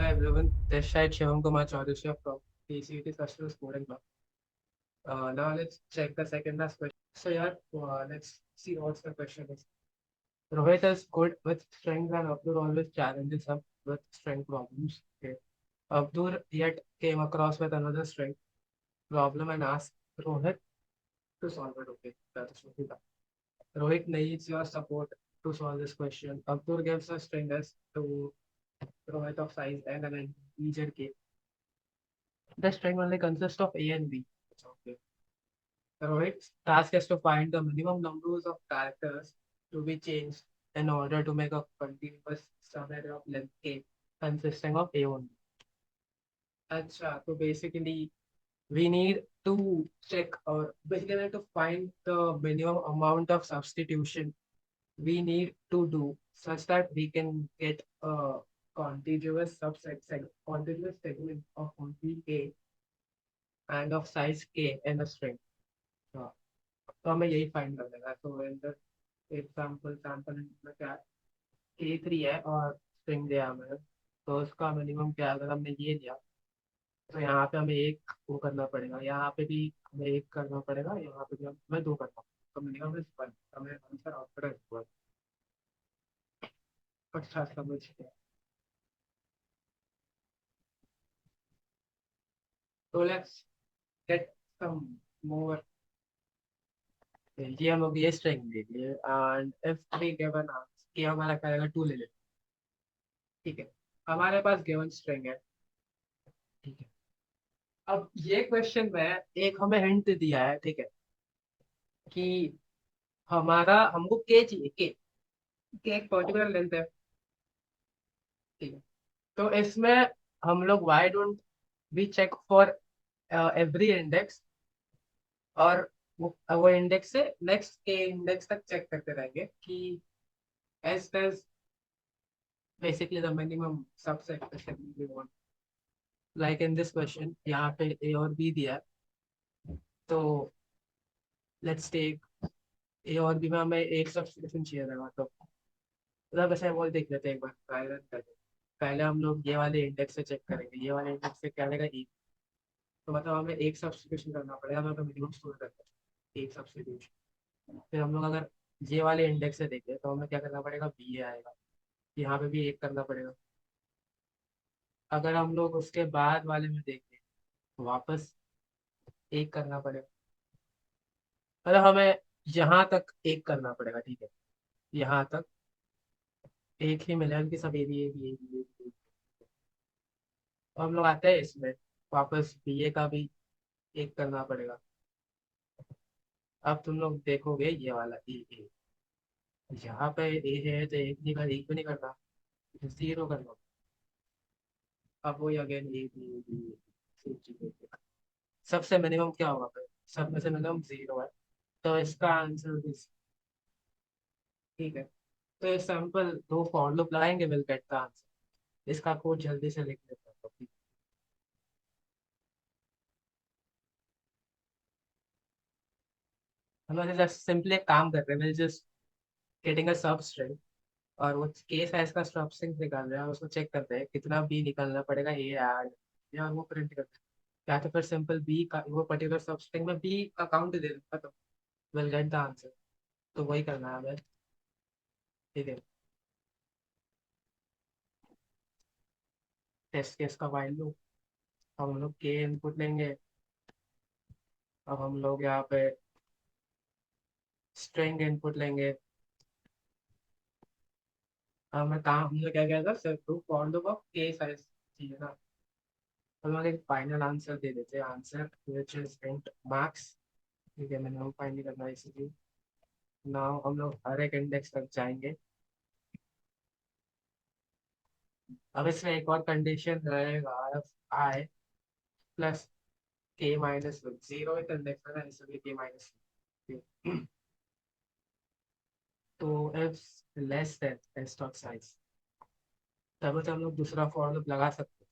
everyone, this side Shivam Kumar Chaudhary from TCET Shastra Student Club. Now let's check the second last question. So yeah, let's see what's the question is. Rohit is good with strength and Abdur always challenges him with strength problems. Okay. Abdur yet came across with another strength problem and asked Rohit to solve it. Okay, that is what we done. Rohit needs your support to solve this question. Abdur gives a string S to Rohit of size n and an integer k. The string only consists of A and B. Okay. Rohit's task is to find the minimum numbers of characters to be changed in order to make a continuous summary of length k consisting of A only. Acha, so basically we need to check or basically to find the minimum amount of substitution we need to do such that we can get a contiguous segment of only A and of size k in a string. हाँ, तो हमें यही find कर देना है तो in the example sample में क्या A3 है और स्ट्रिंग दिया हमें तो उसका मिनिमम क्या है? अगर हमने ये लिया तो यहाँ पे हमें एक वो करना पड़ेगा, यहाँ पे भी हमें एक करना पड़ेगा, यहाँ पे भी हमें दो करना पड़ेगा, तो मिनिमम इज वन। हमें आंसर आउटपुट है वन। अच्छा समझ गया। तो लेट्स गेट सम मोर। ये हम लोग ये स्ट्रिंग ले लिए and if we given answer, ये हमारा करेगा टू ले लेते। ठीक है, हमारे पास गिवन स्ट्रिंग है। ठीक है, अब ये क्वेश्चन में एक हमें हिंट दिया है, ठीक है, कि हमारा हमको के चाहिए, के एक पर्टिकुलर लेंथ है। ठीक है, तो इसमें हम लोग why don't we check for every index और वो इंडेक्स से नेक्स्ट के इंडेक्स तक चेक करते रहेंगे कि as does basically the minimum subset we want. Like in this question यहाँ पे ए और बी दिया है, तो लेट्स टेक ए और बी में हमें एक सब्स्टिट्यूशन चाहिए रहेगा। तो मतलब वैसे वो देख लेते हैं, एक बार ट्राई रन करते हैं। पहले हम लोग ये वाले इंडेक्स से चेक करेंगे, ये वाले इंडेक्स से क्या रहेगा एक। तो मतलब हमें एक सब्स्टिट्यूशन करना पड़ेगा, तो मिनिमम स्टोर करते हैं एक सब्स्टिट्यूशन। फिर हम लोग अगर ये वाले इंडेक्स से देखें तो हमें क्या करना पड़ेगा, बी आएगा, यहाँ पे भी एक करना पड़ेगा। अगर हम लोग उसके बाद वाले में देखें तो वापस एक करना पड़ेगा। मतलब हमें यहाँ तक एक करना पड़ेगा, ठीक है, यहाँ तक एक ही मिलेगा कि सब A B A B A B A B. तो हम लोग आते हैं इसमें वापस बी ए का भी एक करना पड़ेगा। अब तुम लोग देखोगे ये वाला ए ए, यहाँ पे ए है तो एक नहीं कर, एक भी नहीं करना, जीरो करना। अब वही अगेन ए बी बी, सबसे मिनिमम क्या होगा फिर? सब में से मिनिमम जीरो है, तो इसका आंसर भी ठीक है। तो ये सैंपल दो फॉर लूप लगाएंगे, विल गेट द आंसर। इसका कोड जल्दी से लिख लेते हैं तो हम लोग जस्ट सिंपली एक काम कर रहे हैं, जस्ट गेटिंग अ सब स्ट्रिंग और वो के साइज का सब स्ट्रिंग निकाल रहे हैं और उसको चेक करते हैं कितना बी निकालना पड़ेगा ए ऐड, या वो प्रिंट करते हैं, या तो फिर सिंपल बी का वो पर्टिकुलर सब स्ट्रिंग में बी का काउंट दे देगा तो विल गेट द आंसर। तो वही करना है हमें। ठीक है, टेस्ट केस का वाइल लूप, हम लोग के इनपुट लेंगे। अब हम लोग यहाँ पे स्ट्रिंग इनपुट लेंगे। हमें काम हम लोग क्या किया था, सिर्फ टू फॉर लूप ऑफ के साइज चाहिए ना। हम लोग एक फाइनल आंसर दे देते हैं, answer which is int max. ठीक है, मैंने फाइंड नहीं करना है इसीलिए। नाउ हम लोग हर एक इंडेक्स तक जाएंगे। अब इसमें एक और कंडीशन रहेगा, आई प्लस के माइनस जीरो एक इंडेक्स है ना, इसलिए के माइनस। तो if less than S dot size, तब तो हम लोग दूसरा फॉर लूप लगा सकते हैं।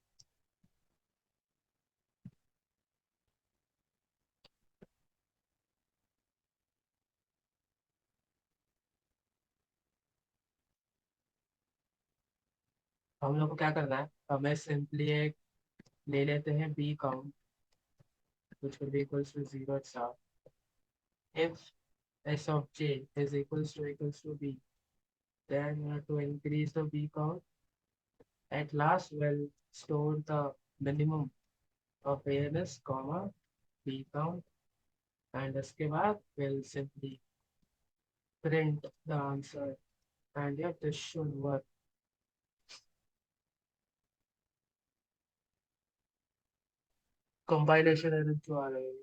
हम लोग को क्या करना है, हमें सिंपली एक ले लेते हैं B count which will be equals to 0 itself. If s of j is equals to b, then we have to increase the b count. At last, we'll store the minimum of awareness, comma, b count, and उसके बाद we'll simply print the answer. And yeah, this should work. Compilation error जो आ रही है,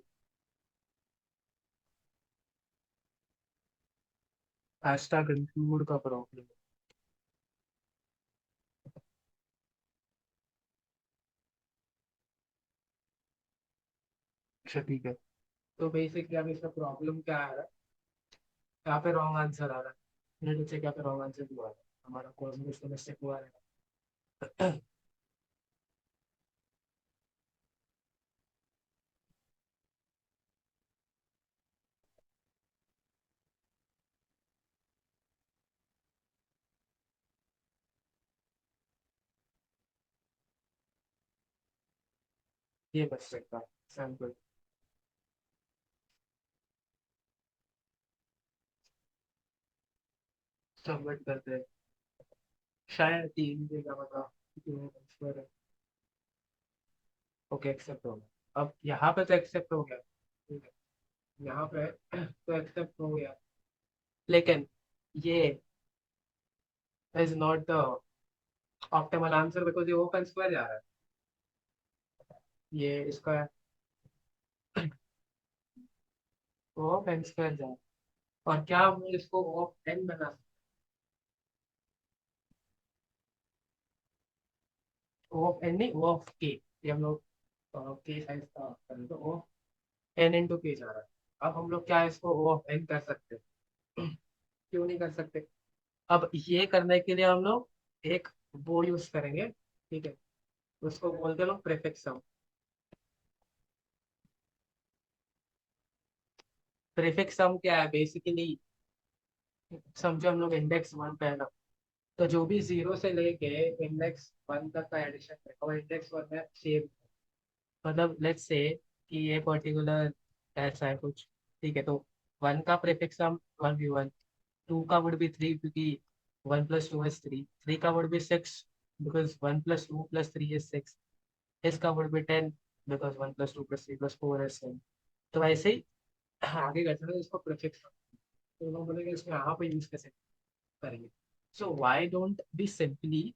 hashtag include का problem. अच्छा ठीक है। तो बेसिकली अब इसका प्रॉब्लम क्या आ रहा है, यहाँ पे रॉन्ग आंसर आ रहा है। मैंने चेक, यहाँ पे रॉन्ग आंसर हुआ है, हमारा कोड में इसका मिस्टेक हुआ है। ये बच सकता है सैम्पल। सबमिट करते हैं, शायद 3 दिन का मतलब। ओके एक्सेप्ट हो गया, अब यहाँ पे तो एक्सेप्ट हो गया, ठीक है, यहाँ पे तो एक्सेप्ट हो गया, लेकिन ये is not the optimal answer because ये ओपन स्क्वायर जा रहा है, ये इसका ओपन स्क्वायर जा रहा है। और क्या हम इसको ऑफ एन बना सकते, ऑफ एन नहीं, ऑफ के, ये हम लोग के साइज का करें तो ऑफ एन इंटू के जा रहा है। अब हम लोग क्या इसको ऑफ एन कर सकते हैं? क्यों नहीं कर सकते? अब ये करने के लिए हम लोग एक वो यूज करेंगे, ठीक है, उसको बोलते हैं लोग प्रीफिक्स सम। प्रीफिक्स सम क्या है बेसिकली, समझो हम लोग इंडेक्स वन पे है ना, तो जो भी जीरो से लेके इंडेक्स वन तक का एडिशन है और इंडेक्स वन में सेम, मतलब लेट्स से कि ये पर्टिकुलर ऐसा है कुछ, ठीक है, तो वन का प्रीफिक्स सम 1v1, टू का वुड बी थ्री क्योंकि 1 + 2 इज थ्री, थ्री का would be six because 1 + 2 + 3 is 6, इसका वुड बी 10 बिकॉज 1 + 2 + 3 + 4 इज 10। तो ऐसे ही आगे करते हैं इसको प्रीफिक्स, तो लोग बोलेंगे इसको यहाँ पे यूज कैसे करेंगे। So why don't be simply,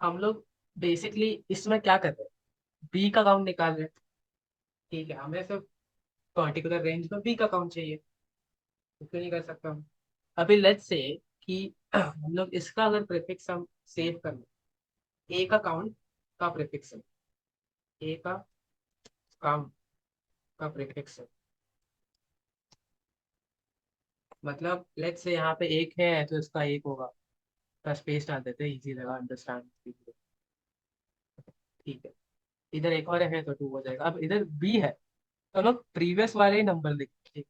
हम लोग बेसिकली इसमें क्या कर रहे हैं, बी का काउंट निकाल रहे हैं, ठीक है, हमें सिर्फ पर्टिकुलर रेंज में बी का काउंट चाहिए, तो क्यों नहीं कर सकता हम? अभी लेट्स से कि हम लोग इसका अगर प्रीफिक्स हम सेव कर लें, ए का काउंट का प्रीफिक्स, ए का काउंट का प्रीफिक्स, मतलब लेट्स से यहाँ पे एक है तो इसका एक होगा, का स्पेस डाल देते हैं, इजी लगा अंडरस्टैंड, ठीक है, इधर एक और है तो टू हो जाएगा। अब इधर बी है तो हम लोग प्रीवियस वाले ही नंबर लिखेंगे,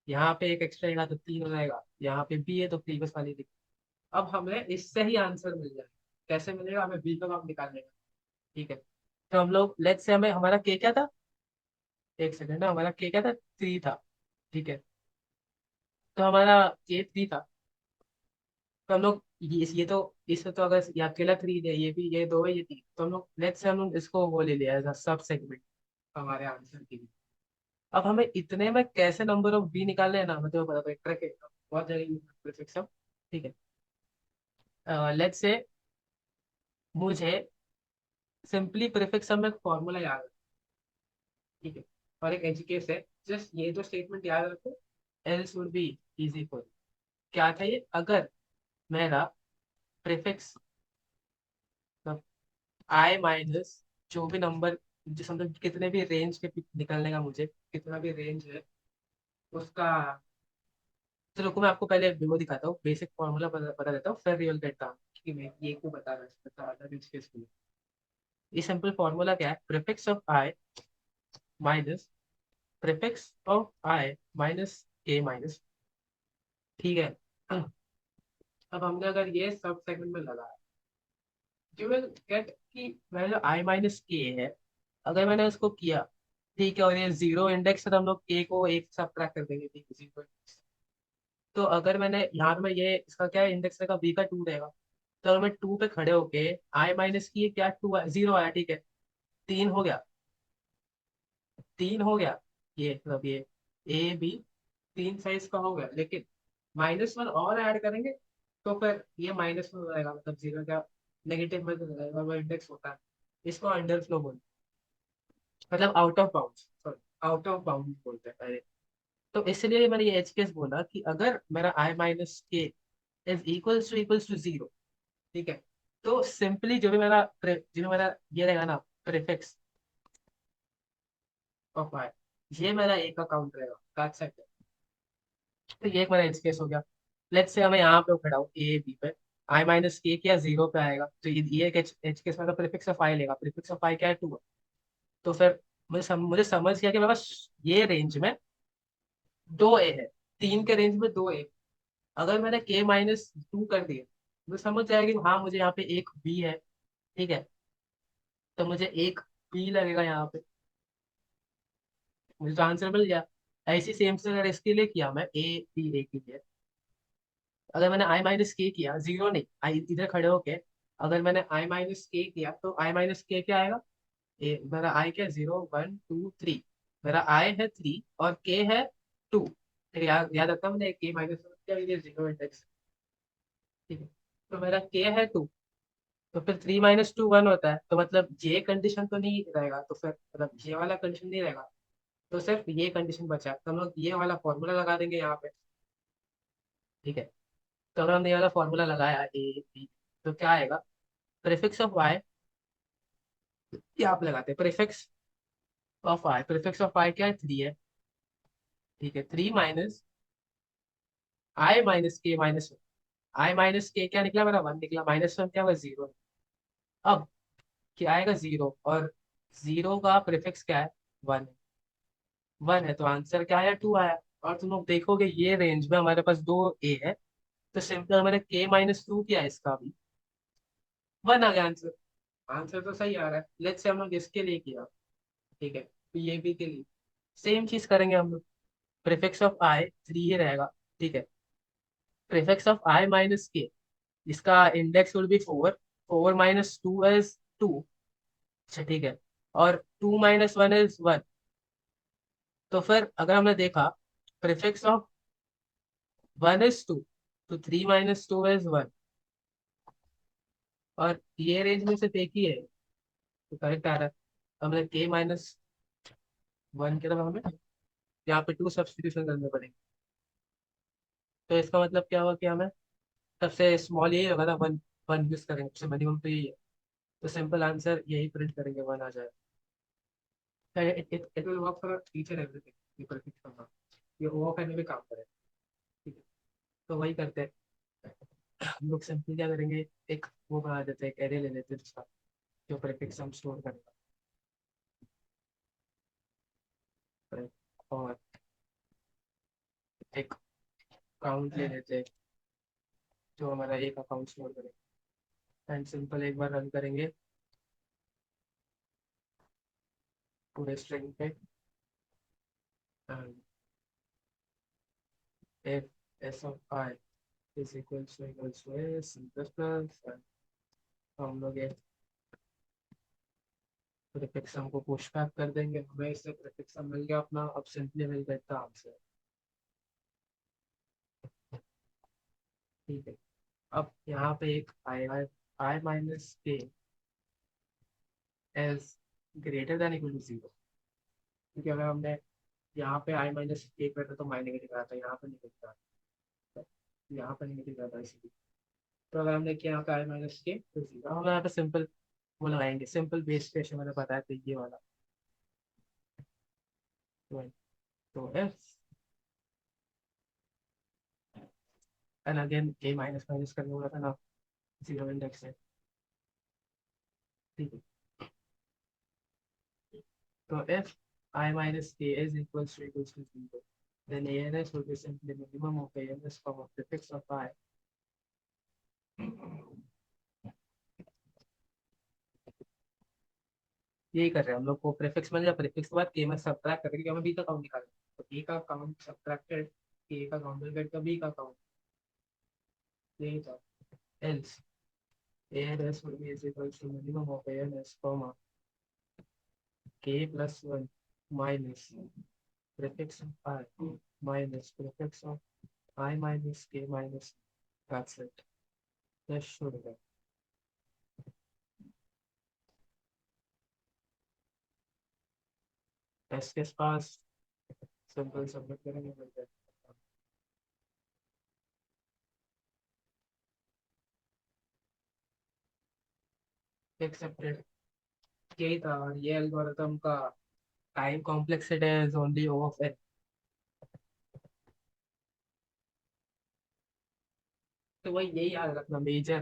यहाँ पे एक एक्स्ट्रा आएगा तो 3 हो जाएगा, यहाँ पे बी है तो प्रीवियस वाली लिख। अब हमें इससे ही आंसर मिल जाएगा, कैसे मिलेगा, हमें बी का मान निकालने का, ठीक है, तो हम लोग लेट्स से हमें हमारा के क्या था, एक सेकंड ना, हमारा के क्या था, 3 था, ठीक है, तो हमारा के 3 था, तो हम लोग ये तो इससे तो अगर ये अकेला 3 है, ये भी, ये दो है, ये 3, तो हम लोग लेट्स से हम लोग इसको वो ले लिया एज सब सेगमेंट हमारे आंसर के लिए। अब हमें इतने में कैसे नंबर ऑफ बी निकालने हैं ना, मतलब बता दो, एक ट्रिक है, बहुत जगह यूज प्रीफिक्स, ठीक है, लेट्स से मुझे सिंपली प्रीफिक्स में एक फॉर्मूला याद है, ठीक है, और एक एजुकेस है, जस्ट ये दो स्टेटमेंट याद रखो, else would be easy for. क्या था ये, अगर मेरा प्रीफिक्स आई माइनस जो भी नंबर, जो मतलब कितने भी रेंज के निकलने का, मुझे कितना भी रेंज है उसका, तो रुको मैं आपको पहले वो दिखाता हूँ, बेसिक फॉर्मूला बता देता हूँ, फिर रियल करता हूँ कि मैं ये क्यों बता रहा हूँ यूज केस के लिए। ये सिंपल फॉर्मूला क्या है, prefix of I minus prefix of I minus A minus, ठीक है, अब हमने अगर ये सब सेगमेंट में लगाया, यू विल गेट कि मेरा जो आई माइनस के है, अगर मैंने उसको किया, ठीक है, और ये जीरो इंडेक्स है तो हम लोग के को एक सब ट्रैक कर देंगे, ठीक है, जीरो इंडेक्स। तो अगर मैंने यहाँ पे ये इसका क्या इंडेक्स रहेगा, बी का टू रहेगा। तो अगर मैं टू पे खड़े होके आई माइनस की क्या टू जीरो आया, ठीक है, तीन हो गया, तीन हो गया, ये मतलब ये ए बी तीन साइज का हो गया, लेकिन माइनस वन और ऐड करेंगे तो फिर ये माइनस वन हो जाएगा, मतलब जीरो का नेगेटिव में तो जाएगा, वो इंडेक्स होता है। इसको अंडर फ्लो बोलते हैं, मतलब out of bound, sorry, out of bound बोलते हैं पहले। तो इसलिए मैंने ये एच केस बोला कि अगर मेरा आई minus K is equals to zero, ठीक है, तो सिंपली जो भी मेरा ये रहेगा ना, प्रीफिक्स ऑफ आई, ये मेरा ए का काउंट रहेगा, दैट्स इट। तो ये एक मेरा एज केस हो गया। लेट्स से हमें यहाँ पे खड़ा हो ए बी पे, आई माइनस के क्या जीरो पे आएगा, तो ये एक एज केस में प्रीफिक्स ऑफ आई लेगा, प्रीफिक्स ऑफ आई क्या है टू है। तो फिर मुझे समझ गया कि मेरे पास ये रेंज में दो ए है, तीन के रेंज में दो ए। अगर मैंने के माइनस टू कर दिया, मुझे समझ जाएगा कि हाँ मुझे यहाँ पे एक बी है, ठीक है, तो मुझे एक बी लगेगा यहाँ पे, मुझे तो आंसर मिल गया। ऐसी सेम से अगर इसके लिए किया मैं ए बी ए के लिए, अगर मैंने आई माइनस के किया, जीरो नहीं, आई इधर खड़े होके अगर मैंने आई माइनस के किया, तो आई माइनस के क्या आएगा, ए मेरा आई क्या, जीरो वन टू थ्री, मेरा आई है थ्री और के है टू। याद याद रखा मैंने के माइनस क्या, ये जीरो इंडेक्स, ठीक है, तो मेरा के है टू, तो फिर थ्री माइनस टू वन होता है, तो मतलब ये कंडीशन तो नहीं रहेगा, तो फिर मतलब ये वाला कंडीशन नहीं रहेगा, तो सिर्फ ये कंडीशन बचा, तो हम लोग ये वाला फॉर्मूला लगा देंगे यहाँ पे, ठीक है। तो अगर हमने ये वाला फॉर्मूला लगाया ए बी, तो क्या आएगा, प्रीफिक्स ऑफ वाई, क्या आप लगाते हैं, prefix of I, prefix of I क्या है, थ्री है, ठीक है, three minus I minus K minus one, I minus K क्या निकला मेरा, वन निकला, माइनस वन क्या हुआ, जीरो। अब क्या आएगा, जीरो, और जीरो का प्रीफिक्स क्या है, वन है, वन है, तो आंसर क्या आया, टू आया। और तुम लोग देखोगे ये रेंज में हमारे पास दो ए है, तो सिंपल हमारे के माइनस टू क्या है, इसका भी वन आ गया आंसर। आंसर तो सही आ रहा है। लेट्स से हम लोग इसके लिए किया, ठीक है, तो ये भी के लिए सेम चीज करेंगे हम लोग, प्रीफिक्स ऑफ आई थ्री ही रहेगा, ठीक है, prefix of I minus K, इसका index will be four, four minus two is two, अच्छा ठीक है, और two minus one is one. तो फिर अगर हमने देखा, prefix of one is two, तो three minus two is one, और ये रेंज में सिर्फ एक ही है, तो करेक्ट आ रहा है। हमने के माइनस वन के तरफ हमें यहाँ पे टू सब्सटीट्यूशन करने पड़ेंगे, तो इसका मतलब क्या हुआ कि हमें सबसे स्मॉल यही होगा ना, वन, वन यूज करेंगे, सबसे मिनिमम तो यही है, तो सिंपल आंसर यही प्रिंट करेंगे, वन आ जाए। It will work for each and everything, people pick करना, ये ओवर करने में काम करे, ठीक है, तो वही करते हैं। हम लोग सिंपल क्या करेंगे, एक वो बना देते हैं, एक एरे ले लेते हैं जिसका, जो प्रीफिक्स हम स्टोर करेगा, और एक काउंट ले लेते हैं जो हमारा एक अकाउंट स्टोर करेगा, एंड सिंपल एक बार रन करेंगे पूरे स्ट्रिंग पे, if s of I is equals to s in plus plus, हम लोग ये प्रीफिक्स हमको पुश बैक कर देंगे, हमें इससे प्रीफिक्स मिल गया अपना, अब सिंपली मिल गया था आंसर, ठीक है। अब यहाँ पे एक आएगा, I minus K as greater than equal to zero, क्योंकि अगर हमने यहाँ पे आई माइनस के करता तो माइनस नेगेटिव आता है, यहाँ पे नेगेटिव आता है, यहाँ पे नेगेटिव आता है इसीलिए। तो अगर हमने किया यहाँ पे आई माइनस के तो जीरो, हम यहाँ पे सिंपल वो लगाएंगे, सिंपल बेस स्टेशन मैंने बताया था ये वाला, तो F, and again A minus minus करने वाला था ना, जीरो इंडेक्स है, ठीक है। तो F I minus K is equals to zero, then ans will be simply minimum of ans comma prefix of I यही कर रहे हैं हम लोग को, प्रीफिक्स में, जब प्रीफिक्स के बाद के में सब्ट्रैक्ट करके, कि हमें बी का काउंट निकालना है, तो ए का काउंट सब्ट्रैक्टेड ए का काउंट डिवाइड का बी का काउंट, यही था। Else A N S would be is equals to minimum of a n s comma k plus 1 minus prefix of I minus prefix of I minus k minus, that's it. This should be test के पास, simple submit करेंगे मिल जाएगा। Accepted, यही था। और ये algorithm का time complexity is only O of N. तो वही यही याद रखना, मेजर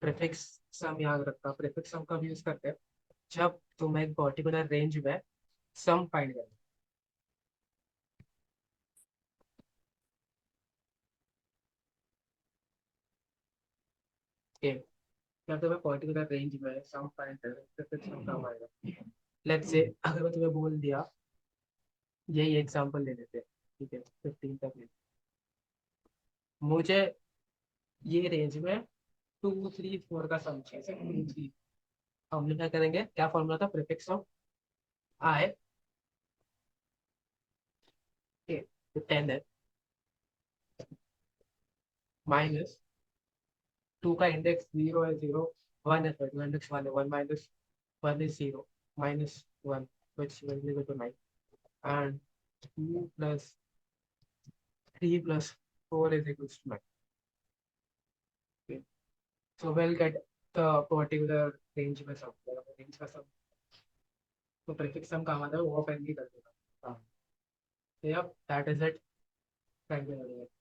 प्रीफिक्स सम याद रखना। प्रीफिक्स सम कब यूज करते हैं? जब तुम एक पर्टिकुलर रेंज में सम फाइंड करते हो। जब तुम्हें पर्टिकुलर रेंज में सम फाइंड करें, प्रीफिक्स सम कब आएगा? लेट्स से अगर मैं तुम्हें बोल दिया, यही एग्जांपल ले लेते हैं, ठीक है, 15 तक ले। मुझे ये रेंज में 2 3 4 का सम चाहिए, सिर्फ 2 3। हम लोग क्या करेंगे, क्या फॉर्मूला था? प्रीफिक्स ऑफ आई, तो 10 है, माइनस 2 का इंडेक्स 0 है, 0 1 है, तो इंडेक्स 1 है, 1 minus 1 is 0, minus 1 which will be equal to 9, and 2 plus 3 plus 4 is equals to 9. Okay. So we'll get the particular range में sum, range का sum, तो prefix sum काम आता है, वो अपन भी कर देगा। हाँ, so yep, that is it. Thank you very much.